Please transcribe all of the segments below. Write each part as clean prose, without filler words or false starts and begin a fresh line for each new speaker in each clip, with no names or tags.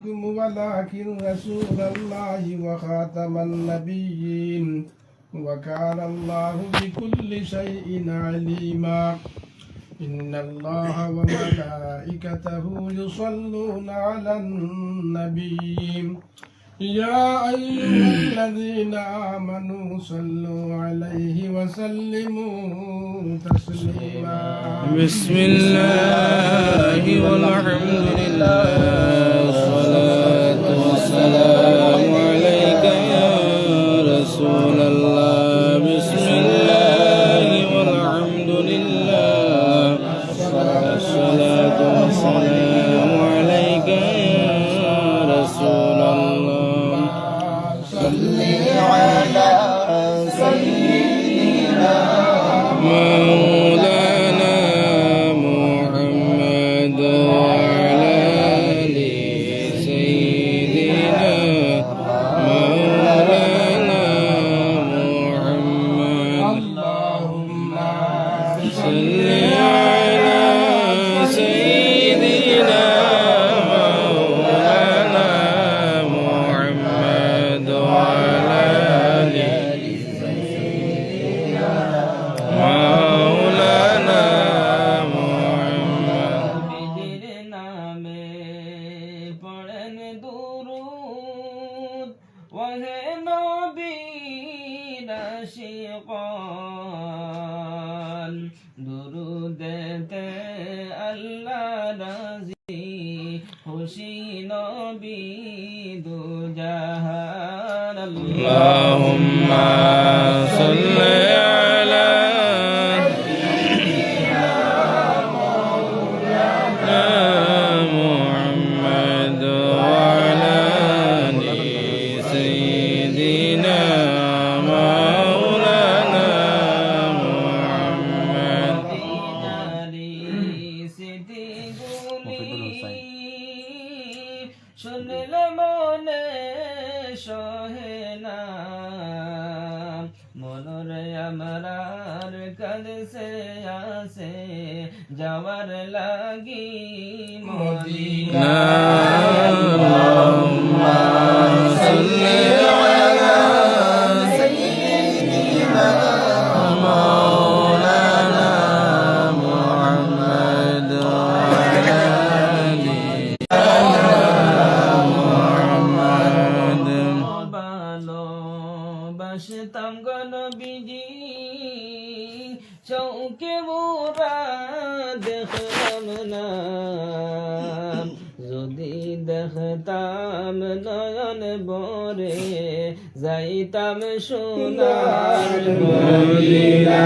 ولكن رسول الله وخاتم النبيين وكان الله بكل شيء عليما إن الله وملائكته يصلون على النبي يا أيها الذين آمنوا صلوا عليه وسلموا تسليما
بسم الله والحمد لله والصلاة والسلام عليك يا رسول الله بسم الله والحمد لله والصلاة والسلام عليك يا رسول الله صل على سيدنا مولانا محمد وعلى آل سيدنا مولانا محمد اللهم صل على سيدنا مولانا محمد وعلى آل سيدنا مولانا محمد
নবীজির নামে পড়েন দুরূদ ওহে নবীর আশিকান দুরূদেতে আল্লাহ রাজি খুশি নবী দুজাহান
اللهم صل على محمد وعلى آل سيدنا مولانا محمد
শুনলে মনে সহে না মনরে আমরার কাছে আসে যাওয়ার লাগি মদিনা
اللهم صل على سيدنا مولانا محمد وعلى آل محمد
ভালোবাসতাম গো নবীজি চৌকে মোরা দেখলাম না যদি দেখতাম নয়ন বরে যাইতাম সোনার মদিনা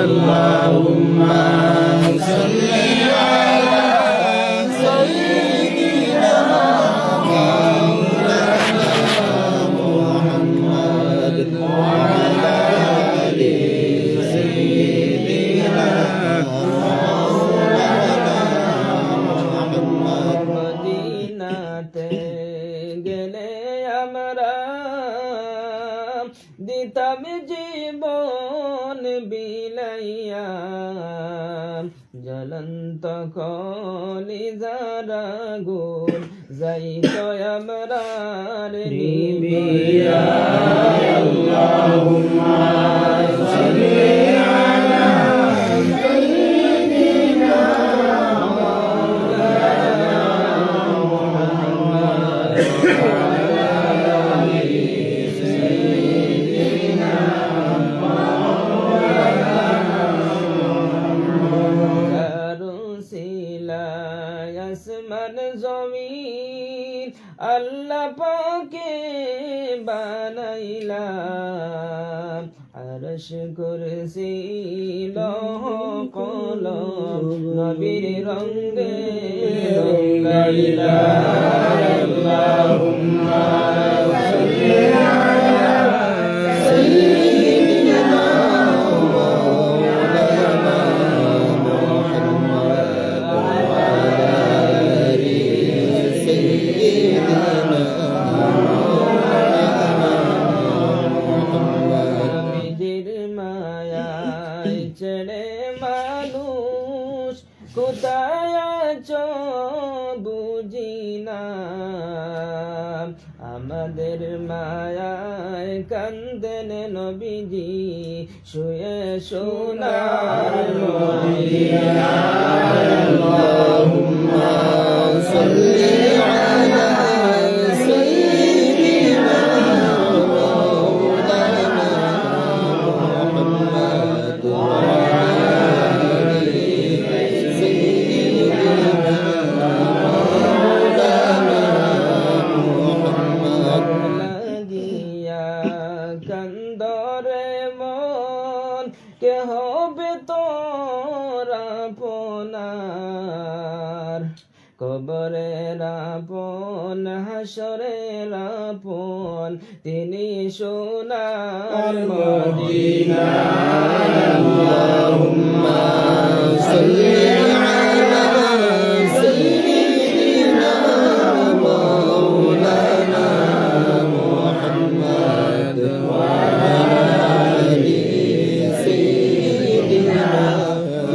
اللهم صل على سيدنا مولانا محمد وعلى آل سيدنا مولانا محمد
মদিনাতে গেলে আমরা দিতাম জীবন বিলাইয়া জ্বলন্ত কলিজার আগুন যাইত আমরার নিবিয়া
اللهم صل على سيدنا مولانا محمد وعلى آل سيدنا مولانا
কারো সিলায় আসমান জমিন আল্লাহ পাকে বানাইলাম আরশ কুরসি লৌহ কলম নবীর রঙে রঙাইলাম
اللهم صل على سيدنا مولانا محمد وعلى آل سيدنا مولانا محمد
নবীজির মায়ায় ছেড়ে মানুষ কোথায় আছো বুঝি না আমাদের মায়ায় কান্দেন নবীজি শুয়ে সোনার মদিনায়
আল্লাহুম্মা সাল্লি আলা সাইয়্যিদিনা মাওলানা মুহাম্মদ ওয়া আলি সাইয়্যিদিনা মাওলানা মুহাম্মদ
লাগিয়া কান্দরে মন কে হবে তোর আপনার কবরের আপন হাসরের আপন তিনি সোনার মদিনা
আল্লাহুম্মা সাল্লি আলা সাইয়্যিদিনা মাওলানা মুহাম্মদ ওয়া আলি সাইয়্যিদিনা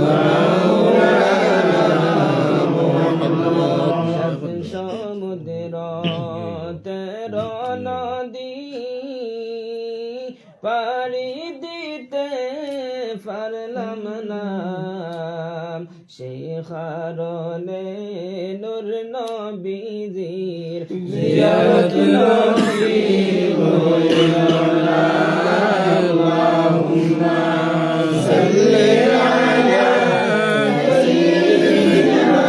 মাওলানা মুহাম্মদ
সাত সমুদ্র তেরো নদী পাড়ি দিতে পারলাম না সেই কারণে নূর নবীজির
জিয়ারত নসিব হইল না আল্লাহুম্মা সাল্লি আলা সাইয়্যিদিনা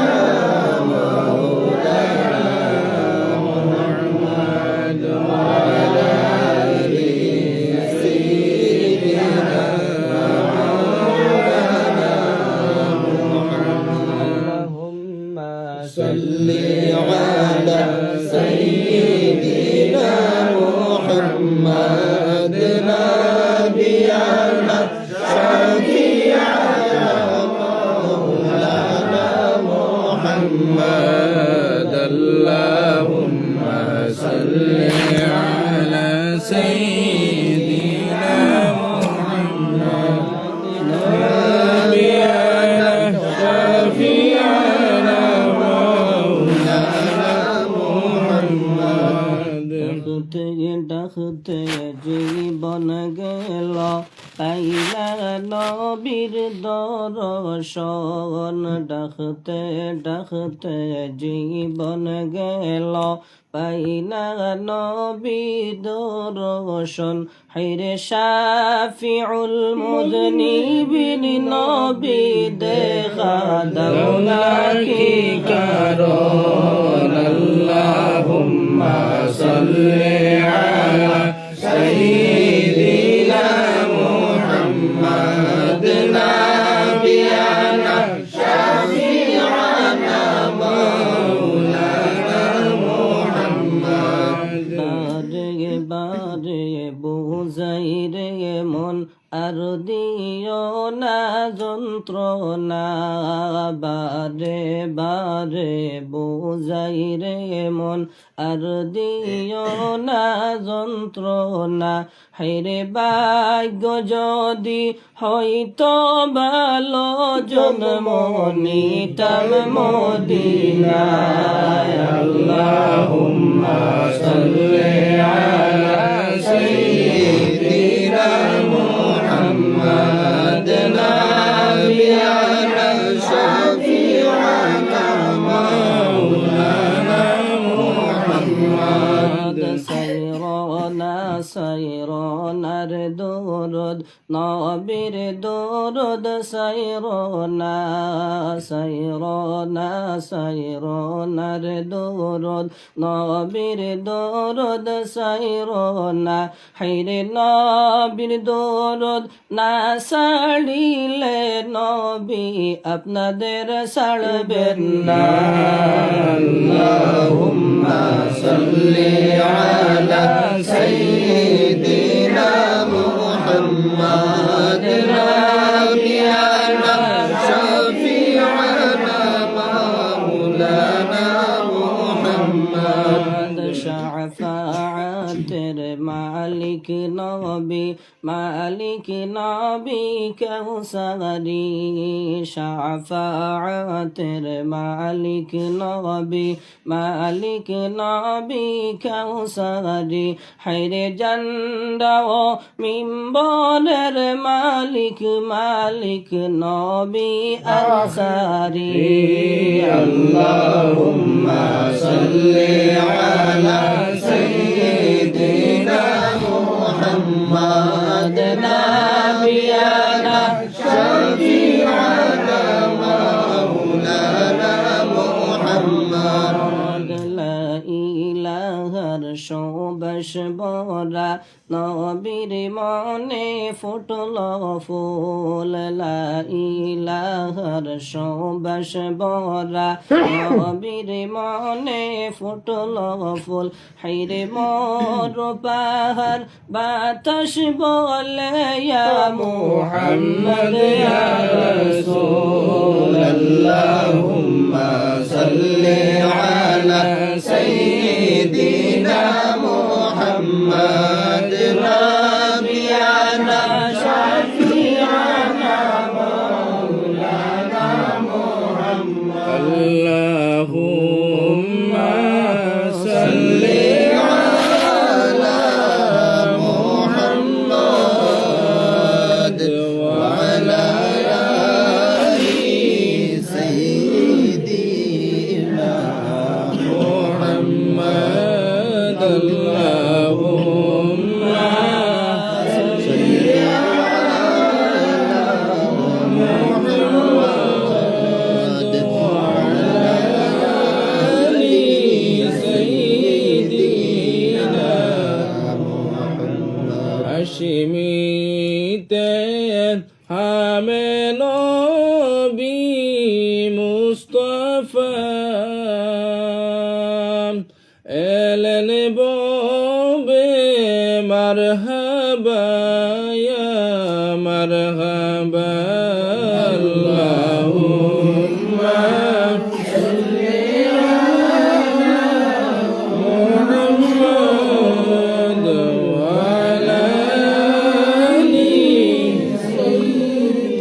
মাওলানা মুহাম্মদ ওয়া আলা আলি সাইয়্যিদিনা মাওলানা মুহাম্মদ
اللهم
صلِّ على سيدنا محمد نبينا شفيعنا مولانا محمد اللهم صل على سيدنا محمد نبينا شفيعنا
ডাকতে ডাকতে জীবন গেল পাইলা নবীর দর্শন ডাকতে ডাকতে জীবন গেল পাইলা নবীর দর্শন হায়রে শাফিউল মুযনিবিন নবী দেখা দাও না কি
কারণ আল্লাহুম্মা সাল্লি আলা সাইয়্যিদিনা মুহাম্মদ নাবিয়ানা শাফিআনা মাওলানা মুহাম্মদ
বারে বারে বুঝাই রে মন আর দিও না যন্ত্রণা বারে বারে বুঝাই রে মন আর দিও না যন্ত্রণা হায়রে ভাগ্য যদি হয়তো ভালো জন্ম নিতাম মদিনায়
আল্লাহুম্মা সাল্লি আলা সাইয়্যিদিনা মুহাম্মদ নাবিয়ানা শাফিআনা মাওলানা মুহাম্মদ
সাইরনা সাইরনার দরদ নবীর দরদ সাইরনা সাইরনা সাইরনার দরদ নবীর দরদ সাইরনা হায়রে নবীর দরদ না ছাড়িলে নবী আপনাদের ছাড়বেন না
আল্লাহুম্মা সাল্লি আলা সাইয়্যিদিনা মুহাম্মদ নাবিয়ানা শাফিআনা মাওলানা মুহাম্মদ
শাফাআতের মালিক নবী, মালিক নবী কাউসারি। শাফাআতের মালিক নবী, মালিক নবী কাউসারি। হায়রে জান্ডা ও মিম্বরের মালিক, মালিক নবী আনসারি।
আল্লাহুম্মা সাল্লি আলা সাইয়্যিদিনা মুহাম্মাদ নাবিয়ানা শাফিআনা মাওলানা মুহাম্মাদ।
লা ইলাহার শোবাস বরা, নবীর মনে ফুটল ফুল। লা ইলাহার শোবাস বরা, নবীর মনে ফুটল ফুল। হায়রে মোর পাহাড় বাতাস বলে ইয়া মুহাম্মদ ইয়া রাসূল।
আল্লাহুম্মা সাল্লি আলা সাইয়্যিদিনা মুহাম্মাদ নাবিয়ানা শাফিআনা মাওলানা মুহাম্মাদ। আল্লাহুম্মা সাল্লি আলা মুহাম্মাদ ওয়া আলা আলি সাইয়্যিদিনা মুহাম্মাদ। আল্লাহুম্মা সাল্লি আলা মুহাম্মাদ ওয়া আলা আলি সাইয়্যিদিনা মুহাম্মাদ। হাশিমিতে হামে নবী মুস্তাফা এলেন ববে মারহাবা ইয়া মারহাবা। আল্লাহুম্মা সাল্লি আলা মুহাম্মাদ ওয়া আলা আলি সাইয়্যিদিনা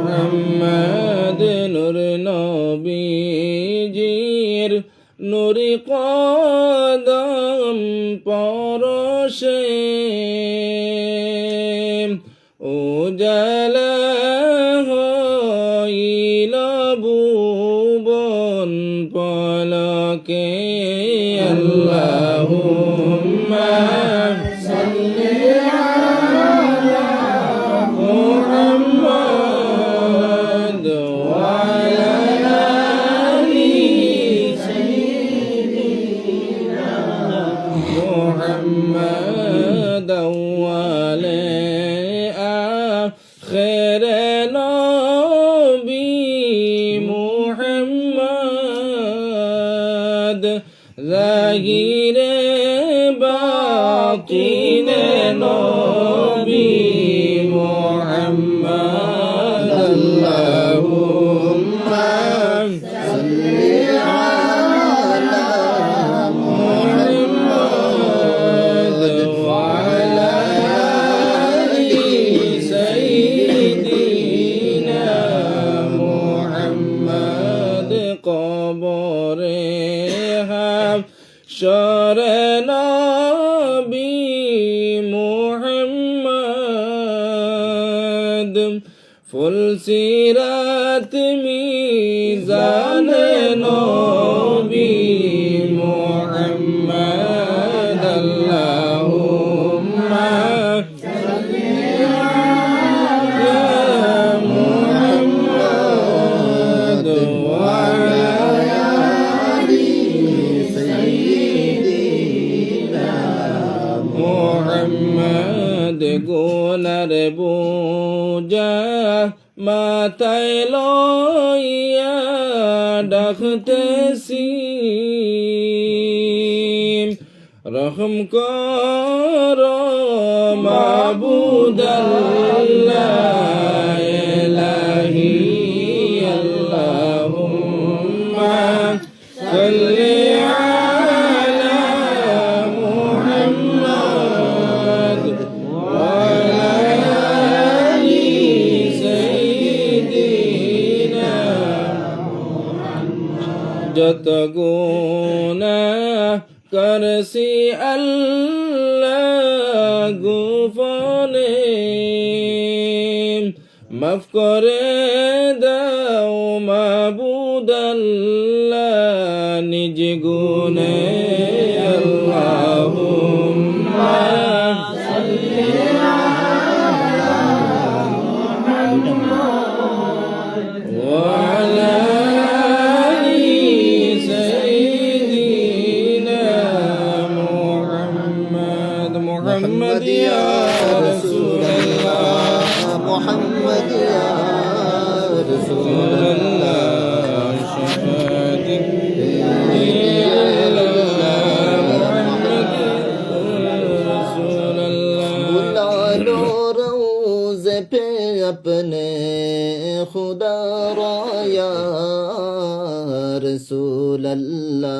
মুহাম্মাদ। নূর নবীজির নুরি কদম পরশে উজালা হইল ভুবন পলকে। আল্লাহুম্মা সাল্লি আলা মুহাম্মাদ ওয়া আলা আলি সাইয়্যিদিনা মুহাম্মাদ। আউয়ালে আখিরে নবী মুহাম্মদ, জাহিরে বাতিনে নবী মুহাম্মদ। আল্লাহুম্মা সাল্লি আলা মুহাম্মাদ ওয়া আলা আলি সাইয়্যিদিনা মুহাম্মদ। কবরে হাশরে নবী মুহাম্মদ, ফুলসিরাত মিজানে নবী মুহাম্মদ। আল্লাহুম্মা সাল্লি আলা মুহাম্মাদ ওয়া আলা আলি সাইয়্যিদিনা মুহাম্মদ। গুনার বোঝা মাথায় লইয়া ডাকতেছি, রহম কর মাবুদ আল্লাহ ইলাহি। আল্লাহুম্মা সাল্লি صل على محمد وعلى آل سيدنا যত গুনাহ করছি আল্লাহ গোপনে মাফ করে দাও মাবুদ আল্লাহ নিজ গুণে আল্লাহুম্মা সাল্লি আলা মুহাম্মাদ ওয়া আলা আলি সাইয়্যিদিনা মুহাম্মাদ মুহাম্মাদ ইয়া রাসূলুল্লাহ
محمد يا رسول الله
شهادة
बुला लो रोज़े पे अपने खुदा रा या रसूल अल्लाह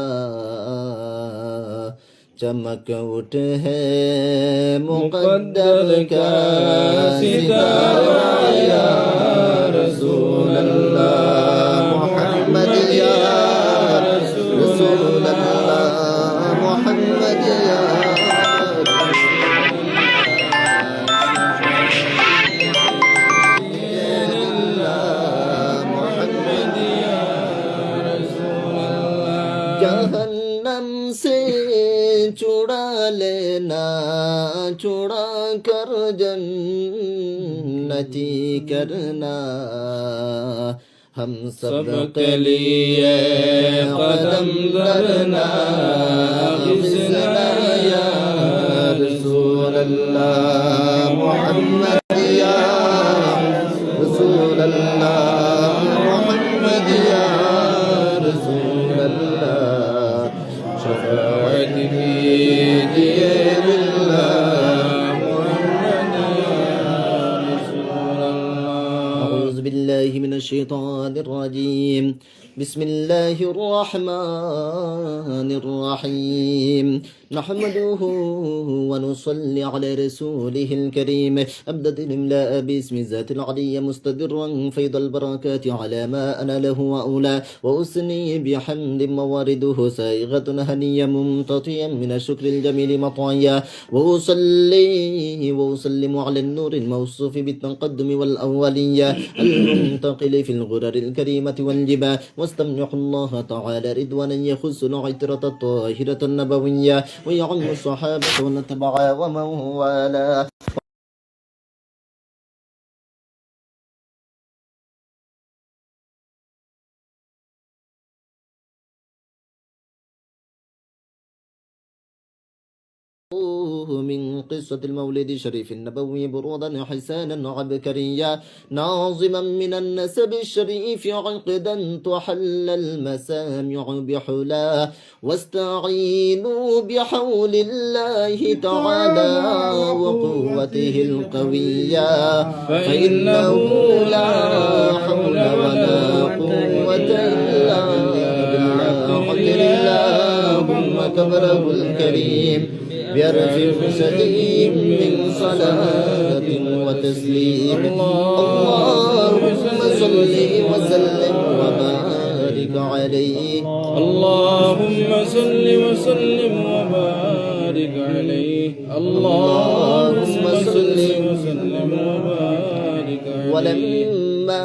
चमक उठ है मुक़द्दर का सितारा या रसूल अल्लाह मोहम्मद या रसूल अल्लाह मोहम्मद या जहन्नम से छुड़ा लेना छुड़ा कर जन्नती करना हम सब के लिए कदम धरना बिस्ना या रसूल अल्लाह मोहम्मद या रसूल अल्लाह मोहम्मद या रसूल अल्लाह शफाअत कीजिए أعوذ بالله من الشيطان الرجيم بسم الله الرحمن الرحيم نحمده ونصلي على رسوله الكريم أبدأ الإملاء باسم ذات العلي مستدرا فيض البركات على ما أنا له وأولى وأثني بحمد موارده سائغة هنية ممتطيا من الشكر الجميل مطعيا وأصلي وأسلم على النور الموصوف بالتقدم والأولية المنتقل في الغرر الكريمة والجبال واستمنح الله تعالى رضوانا يخص العترة الطاهرة النبوية ويعم الصحابة ونتبع ومن والاه من قصة المولد الشريف النبوي برودا حسانا عبكريا ناظما من النسب الشريف عقدا تحل المسامع بحلا واستعينوا بحول الله تعالى وقوته القوية فإنه لا حول ولا قوة إلا بالله اللهم كبره الكريم بأرف شديد من صلاة وتسليم اللهم صل وسلم وبارك عليه
اللهم صل وسلم وبارك عليه اللهم صل وسلم وبارك عليه
ولما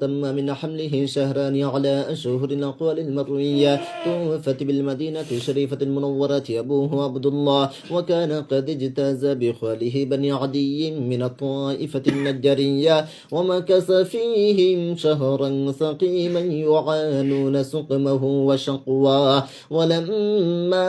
تم من حمله شهران على أشهر الأقوال المروية توفت بالمدينة الشريفة المنورة أبوه عبد الله وكان قد اجتاز بخاله بني عدي من الطائفة النجارية ومكث فيهم شهرا سقيما يعانون سقمه وشقواه ولما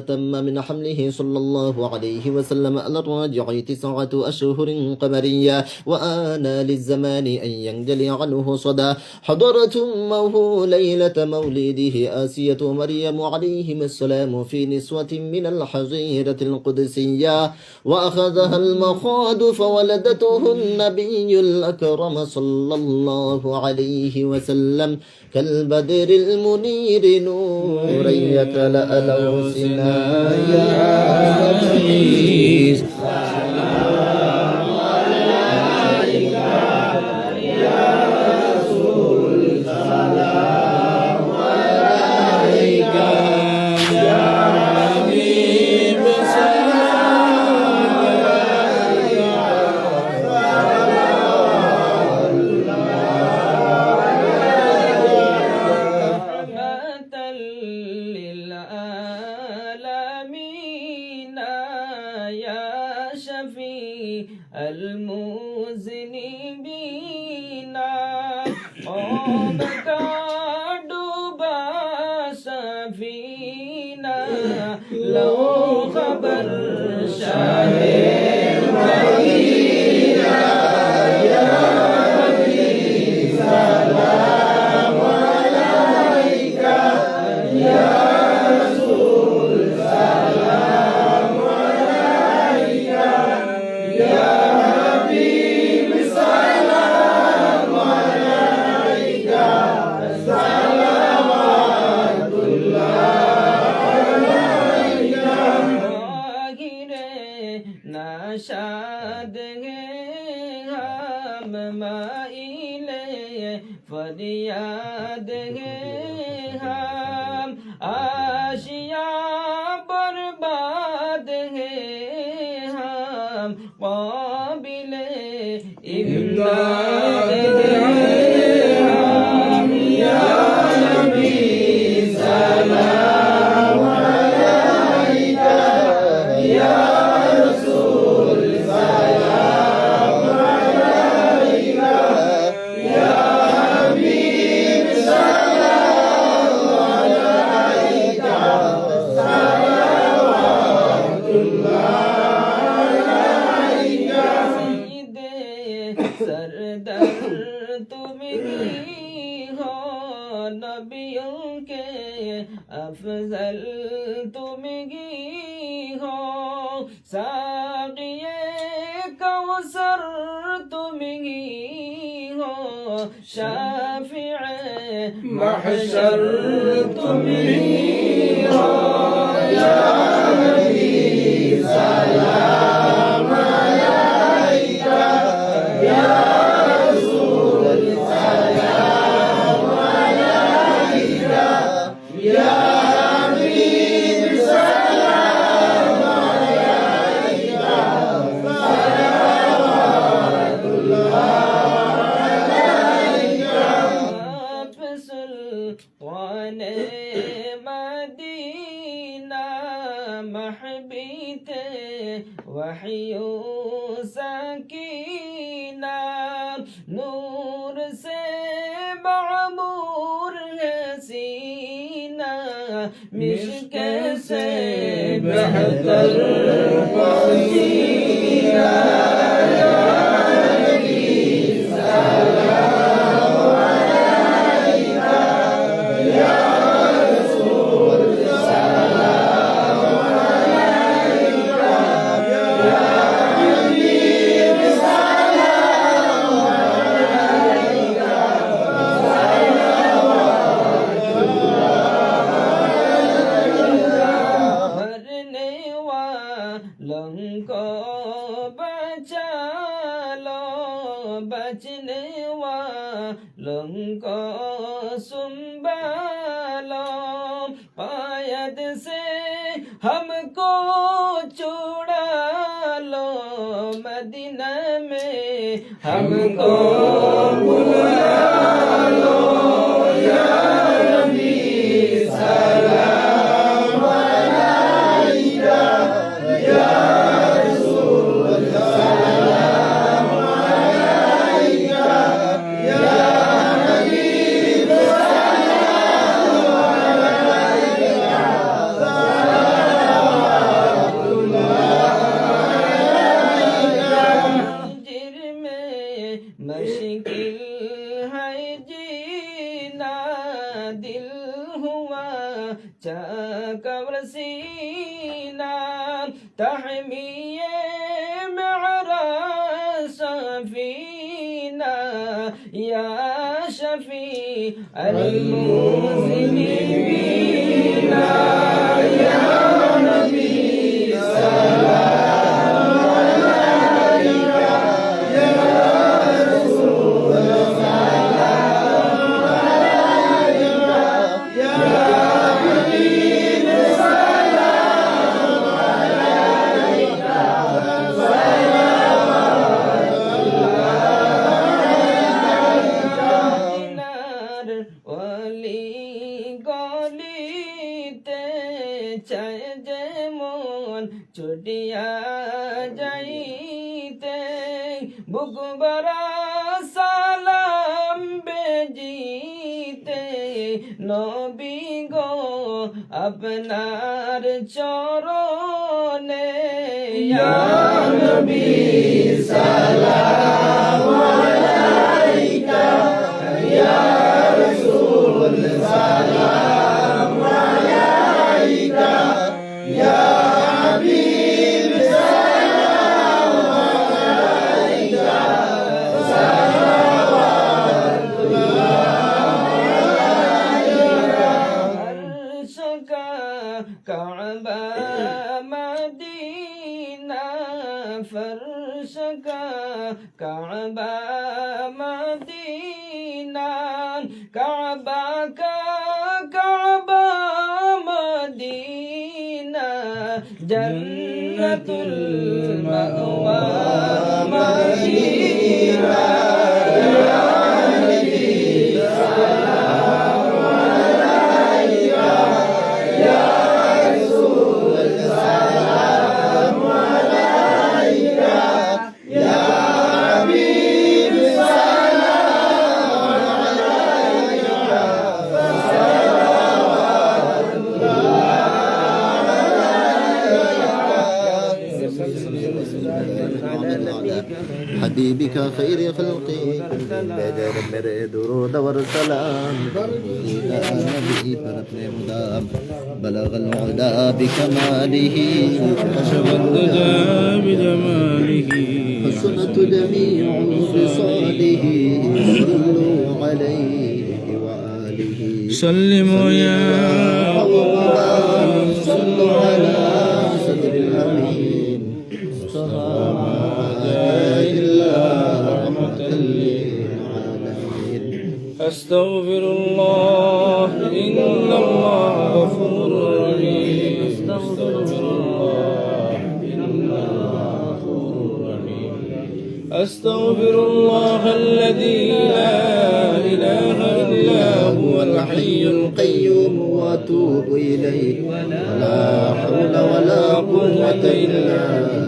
تم من حمله صلى الله عليه وسلم على الراجع 9 أشهر قمرية وآن للزمان أن ينجلي عنه صدى حضرت أمه ليلة مولده آسية مريم عليهم السلام في نسوة من الحظيرة القدسية وأخذها المخاض فولدته النبي الأكرم صلى الله عليه وسلم كالبدر المنير نورا يتلألأ سنايا
المذنبين قوم كادوبا سفينة لو خبر شاهد مدينة يا نبي سلام عليك يا رسول سلام عليك يا حبيب سلام عليك صلوات الله عليك نشاد हम माइले फरियाद है हम आशिया बर्बाद है हम काबिले इमदाद हम या नबी सलाम अलैका या रसूल सलाम अलैका या हबीब सलाम अलैका सरदार तुम ही हो नबियों के अफजल तुम ही हो साक़िए कौसर तुम ही हो शाफ़िए महशर तुम ही हो या नबी सलाम अलैका या रसूल सलाम अलैका या हबीब सलाम अलैका सलावतुल्लाह अलैका आप सुल्तान मदीना महबीत वहियो सकीना नूर से मामूर है सीना मिश्क से बेहतर पसीना या नबी सलाम अलैका या रसूल सलाम अलैका या हबीब सलाम अलैका मरने वालों को बचा लो बचने वालों को संभालो पायद से हमको छुड़ा लो मदीना में हमको बुला लो या नबी सलाम अलैका या रसूल सलाम अलैका या हबीब सलाम अलैका सलावतुल्लाह जिर में मुश्किल है كبر سينا تحمية معرى سفينة يا شفيع المذنبين يا نبي سلام عليك يا رسول سلام عليك يا حبيب سلام عليك صلوات الله ওলি গলিতে চায় যেমন ছুটিয়া যাইতে বুক ভরা সালাম বেজিতে নবী গো আপনার চরণে ইয়া নবী সালাম আলাইকা ইয়া রাসূল সালাম আলাইকা ইয়া হাবিব সালাম আলাইকা আরশকা কাবা মদিনা ফরশকা কাবা মদিনা কাবা কা কাবা মদিনা জন্নতুল মাওয়া মদিনা ইয়া নবী সালাম আলাইকা ইয়া রাসূল সালাম আলাইকা ইয়া হাবিব সালাম আলাইকা
حبيبك خير خلقي بدر میرے درود ور سلام إلى نبي فرت مدام بلغ العلا بكماله
كشف الدجى بجماله
حسنت جميع خصاله صلوا عليه وآله
سلموا يا
الله صلوا على صدر الأمين مصطفى إلا رحمة للعالمين
أستغفر الله إن الله غفور رحيم أستغفر الله إن الله غفور رحيم أستغفر الله الذي لا إله إلا هو الحي
القيوم وأتوب إليه ولا حول ولا قوة إلا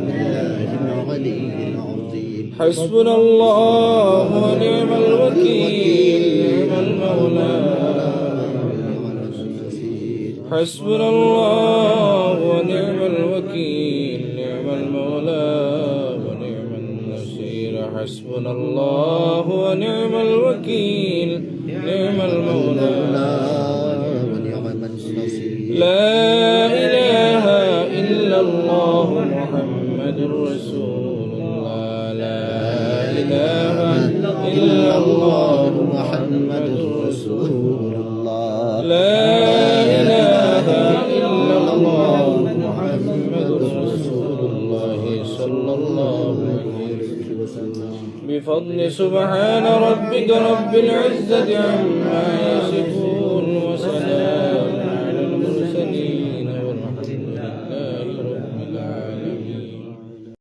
بالله العلي العظيم
حسبنا الله ونعم الوكيل نعم المولى حسبنا الله ونعم الوكيل نعم المولى ونعم النصير حسبنا الله ونعم الوكيل نعم المولى
ونعم النصير
لا إله إلا الله محمد رسول الله لا إله إلا الله محمد رسول
الله
لا إله إلا الله محمد رسول الله صلى الله عليه وسلم بفضل سبحان ربك رب العزة عما يصفون